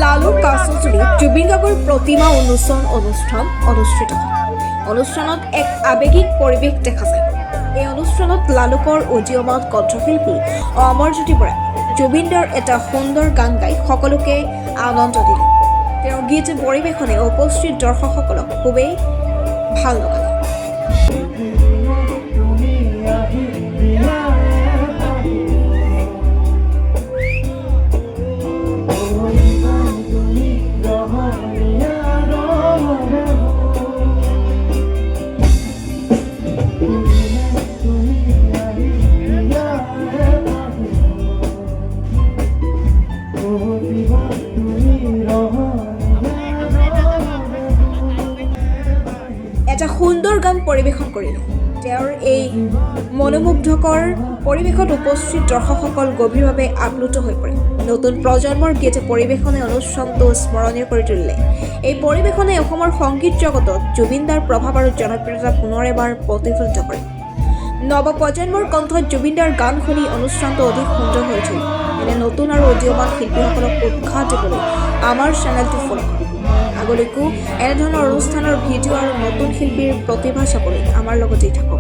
লালুৰ কাছজুৰিত জুবিন গাৰ্গৰ প্ৰতিমা উন্মোচন অনুষ্ঠান অনুষ্ঠিত হয়। অনুষ্ঠানত এক আৱেগিক পৰিৱেশ দেখা যায়। এই অনুষ্ঠানত লালুকৰ উদীয়মান কণ্ঠশিল্পী অমৰজ্যোতি বৰাই জুবিনদাৰ এটা সুন্দৰ গান গাই সকলোকে আনন্দ দিলে। তেওঁৰ গীত পৰিৱেশনে উপস্থিত দৰ্শকসকলক খুবেই ভাল লগালে। এটা সুন্দৰ গান পৰিৱেশন কৰিলে। তেওঁৰ এই মনোমুগ্ধকৰ পৰিৱেশত উপস্থিত দৰ্শকসকল গভীৰভাৱে আপ্লুত হৈ পৰে। নতুন প্ৰজন্মৰ গীত পৰিৱেশনে অনুষ্ঠানটো স্মৰণীয় কৰি তুলিলে। এই পৰিৱেশনে অসমৰ সংগীত জগতত জুবিনদাৰ প্ৰভাৱ আৰু জনপ্ৰিয়তা পুনৰ এবাৰ প্ৰতিফলিত কৰে। নৱপ্ৰজন্মৰ কণ্ঠত জুবিনদাৰ গান শুনি অনুষ্ঠানটো অধিক সুন্দৰ হৈ উঠিল। এনে নতুন আৰু উদীয়মান শিল্পীসকলক উৎসাহ দিবলৈ আমাৰ চেনেলটো ফ'ল' কৰক। আগলৈকো এনেধৰণৰ অনুষ্ঠানৰ ভিডিঅ' আৰু নতুন শিল্পীৰ প্ৰতিভা চাবলৈ আমাৰ লগতেই থাকক।